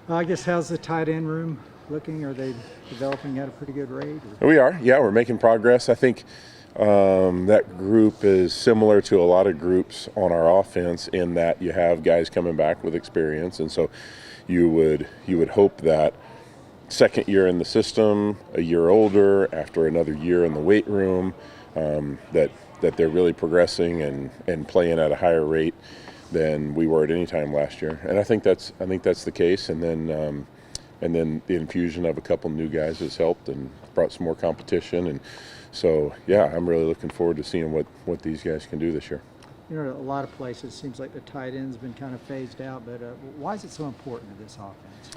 I guess how's the tight end room looking? Are they developing at a pretty good rate? We are, yeah, we're making progress. I think that group is similar to a lot of groups on our offense in that you have guys coming back with experience, and so you would hope that second year in the system, a year older, after another year in the weight room, that they're really progressing and playing at a higher rate than we were at any time last year. And I think that's the case. And then the infusion of a couple new guys has helped and brought some more competition. And so, yeah, I'm really looking forward to seeing what these guys can do this year. You know, a lot of places it seems like the tight end's been kind of phased out, but why is it so important to this offense?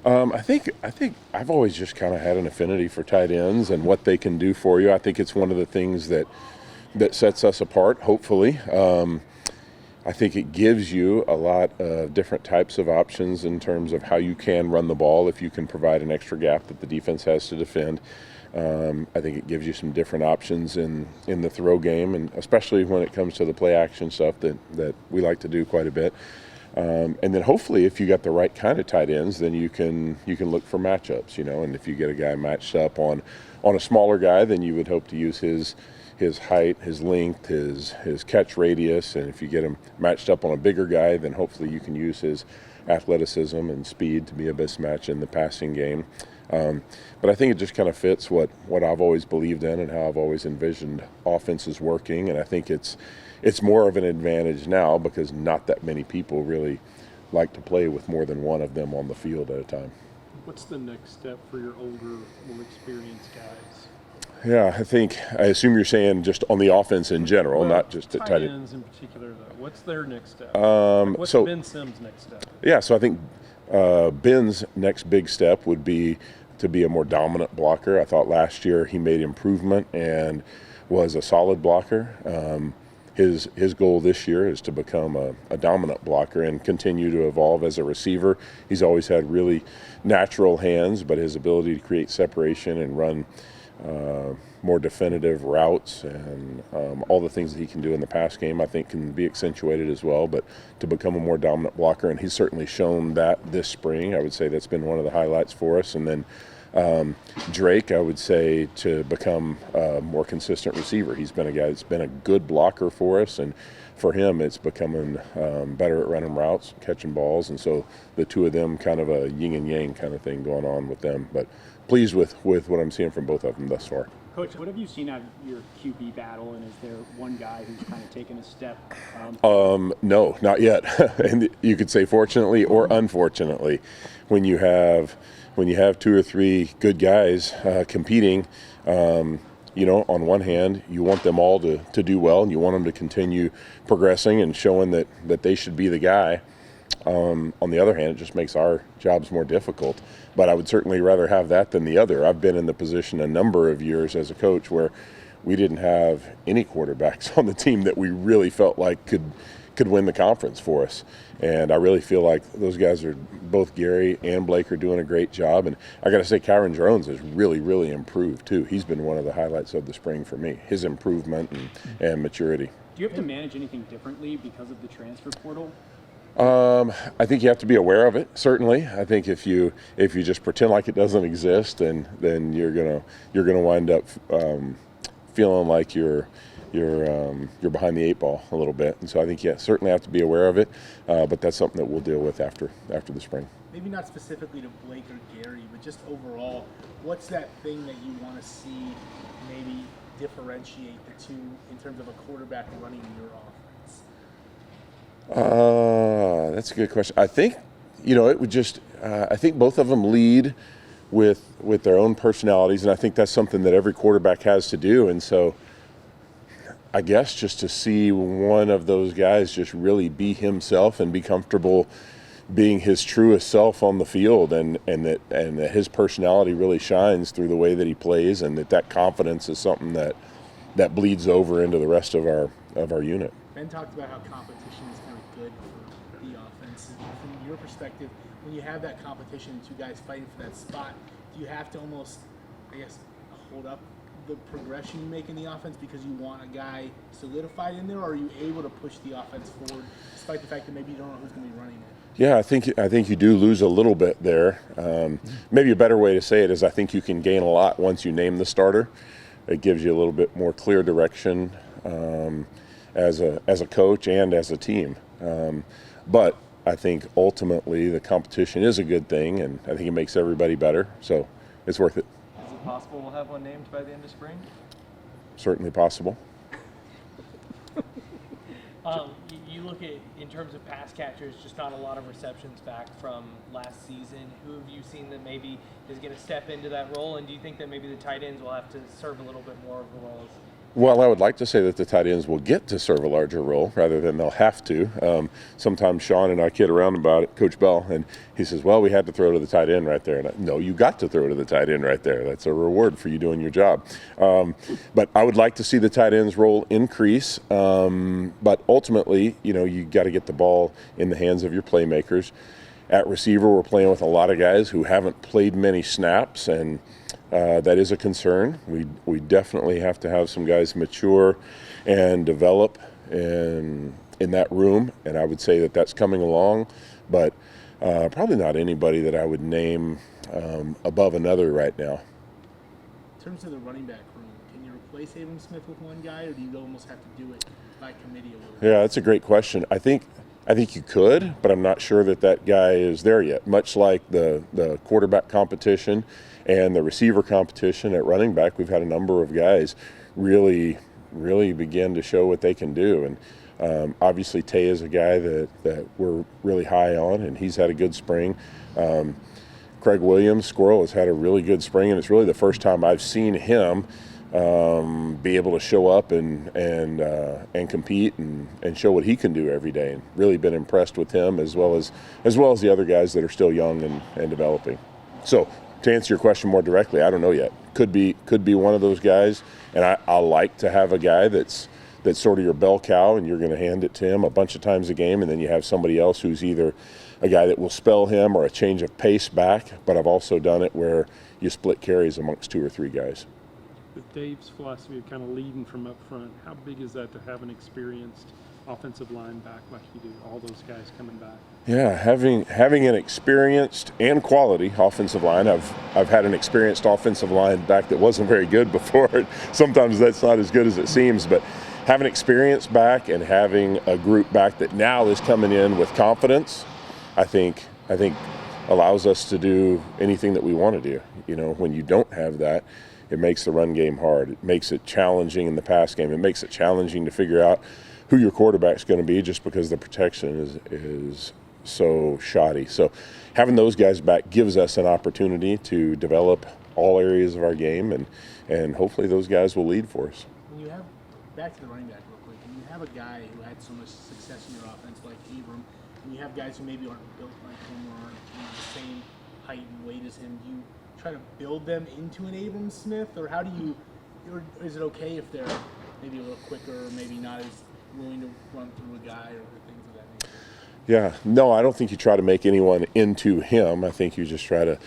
I think I've always just kind of had an affinity for tight ends and what they can do for you. I think it's one of the things that sets us apart, hopefully. I think it gives you a lot of different types of options in terms of how you can run the ball if you can provide an extra gap that the defense has to defend. I think it gives you some different options in the throw game, and especially when it comes to the play action stuff that we like to do quite a bit. And then hopefully if you got the right kind of tight ends, then you can look for matchups, and if you get a guy matched up on a smaller guy, then you would hope to use his height, his length, his catch radius, and if you get him matched up on a bigger guy, then hopefully you can use his athleticism and speed to be a best match in the passing game. But I think it just kind of fits what I've always believed in and how I've always envisioned offenses working, and I think it's more of an advantage now because not that many people really like to play with more than one of them on the field at a time. What's the next step for your older, more experienced guys? Yeah, I assume you're saying just on the offense in general, Well, not just at tight end. ends in particular, though. What's their next step? What's so- Ben Sims' next step? Yeah, so I think Ben's next big step would be to be a more dominant blocker. I thought last year he made improvement and was a solid blocker. His goal this year is to become a dominant blocker and continue to evolve as a receiver. He's always had really natural hands, but his ability to create separation and run more definitive routes and all the things that he can do in the pass game, I think, can be accentuated as well. But to become a more dominant blocker, and he's certainly shown that this spring, I would say that's been one of the highlights for us. And then Drake, I would say, to become a more consistent receiver. He's been a guy that's been a good blocker for us, and for him it's becoming better at running routes, catching balls, and so the two of them kind of a yin and yang kind of thing going on with them. But pleased with what I'm seeing from both of them thus far. Coach, what have you seen out of your QB battle, and is there one guy who's kind of taken a step? No, not yet. And you could say fortunately or unfortunately, when you have two or three good guys competing, on one hand, you want them all to do well, and you want them to continue progressing and showing that they should be the guy. On the other hand, it just makes our jobs more difficult. But I would certainly rather have that than the other. I've been in the position a number of years as a coach where we didn't have any quarterbacks on the team that we really felt like could win the conference for us. And I really feel like those guys are, both Gary and Blake are doing a great job. And I got to say, Kyron Drones has really, really improved too. He's been one of the highlights of the spring for me, his improvement and maturity. Do you have to manage anything differently because of the transfer portal? I think you have to be aware of it. Certainly, I think if you just pretend like it doesn't exist, then you're gonna wind up feeling like you're behind the eight ball a little bit. And so I think certainly have to be aware of it. But that's something that we'll deal with after the spring. Maybe not specifically to Blake or Gary, but just overall, what's that thing that you want to see maybe differentiate the two in terms of a quarterback running your offense? That's a good question. I think, it would just, I think both of them lead with their own personalities, and I think that's something that every quarterback has to do. And so I guess just to see one of those guys just really be himself and be comfortable being his truest self on the field, and that his personality really shines through the way that he plays, and that confidence is something that bleeds over into the rest of our unit. Ben talked about how competition is kind of good for the offense. From your perspective, when you have that competition, two guys fighting for that spot, do you have to almost, hold up the progression you make in the offense because you want a guy solidified in there, or are you able to push the offense forward despite the fact that maybe you don't know who's going to be running it? Yeah, I think you do lose a little bit there. Maybe a better way to say it is I think you can gain a lot once you name the starter. It gives you a little bit more clear direction as a coach and as a team. But I think ultimately the competition is a good thing, and I think it makes everybody better. So it's worth it. Is it possible we'll have one named by the end of spring? Certainly possible. You look at, in terms of pass catchers, just not a lot of receptions back from last season. Who have you seen that maybe is going to step into that role? And do you think that maybe the tight ends will have to serve a little bit more of a role? Well, I would like to say that the tight ends will get to serve a larger role rather than they'll have to. Sometimes Sean and I kid around about it, Coach Bell, and he says, well, we had to throw to the tight end right there. And no, you got to throw to the tight end right there. That's a reward for you doing your job. But I would like to see the tight ends role increase. But ultimately, you got to get the ball in the hands of your playmakers. At receiver, we're playing with a lot of guys who haven't played many snaps, and that is a concern. We definitely have to have some guys mature and develop in that room, and I would say that that's coming along, but probably not anybody that I would name above another right now. In terms of the running back room, can you replace Abram Smith with one guy, or do you almost have to do it by committee a little bit? Yeah, that's a great question. I think you could, but I'm not sure that guy is there yet. Much like the quarterback competition and the receiver competition at running back, we've had a number of guys really begin to show what they can do. And obviously Tay is a guy that we're really high on, and he's had a good spring. Craig Williams, Squirrel, has had a really good spring, and it's really the first time I've seen him be able to show up and compete and show what he can do every day. And really been impressed with him as well as the other guys that are still young and developing. So to answer your question more directly, I don't know yet. Could be one of those guys, and I like to have a guy that's sort of your bell cow, and you're going to hand it to him a bunch of times a game, and then you have somebody else who's either a guy that will spell him or a change of pace back. But I've also done it where you split carries amongst 2 or 3 guys. With Dave's philosophy of kind of leading from up front, how big is that to have an experienced offensive line back like you do, all those guys coming back? Yeah, having an experienced and quality offensive line. I've had an experienced offensive line back that wasn't very good before. Sometimes that's not as good as it seems, but having experienced back and having a group back that now is coming in with confidence, I think allows us to do anything that we want to do. When you don't have that, it makes the run game hard. It makes it challenging in the pass game. It makes it challenging to figure out who your quarterback's going to be just because the protection is so shoddy. So having those guys back gives us an opportunity to develop all areas of our game, and hopefully those guys will lead for us. When you have, back to the running back real quick, when you have a guy who had so much success in your offense like Abram, and you have guys who maybe aren't built like him or aren't the same height and weight as him, do you try to build them into an Abram Smith, or how do you, or is it okay if they're maybe a little quicker or maybe not as willing to run through a guy or things of that nature? Yeah, no, I don't think you try to make anyone into him. I think you just try to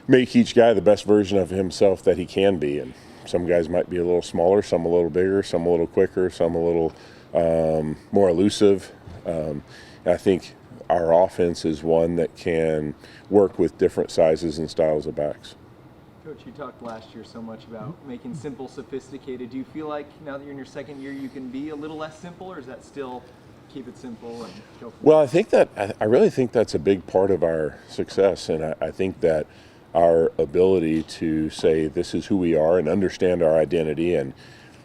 make each guy the best version of himself that he can be. And some guys might be a little smaller, some a little bigger, some a little quicker, some a little more elusive. I think our offense is one that can work with different sizes and styles of backs. Coach, you talked last year so much about making simple sophisticated. Do you feel like now that you're in your second year you can be a little less simple, or is that still keep it simple and go for it? Well, I really think that's a big part of our success, and I think that our ability to say this is who we are and understand our identity, and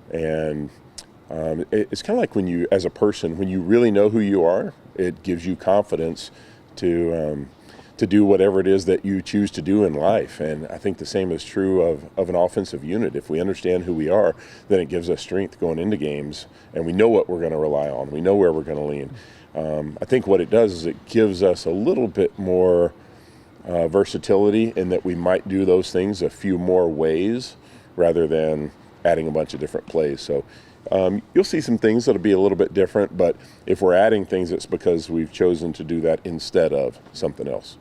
it's kind of like when you, as a person, when you really know who you are, it gives you confidence to do whatever it is that you choose to do in life. And I think the same is true of an offensive unit. If we understand who we are, then it gives us strength going into games, and we know what we're going to rely on. We know where we're going to lean. I think what it does is it gives us a little bit more versatility in that we might do those things a few more ways rather than adding a bunch of different plays. So you'll see some things that'll be a little bit different, but if we're adding things, it's because we've chosen to do that instead of something else.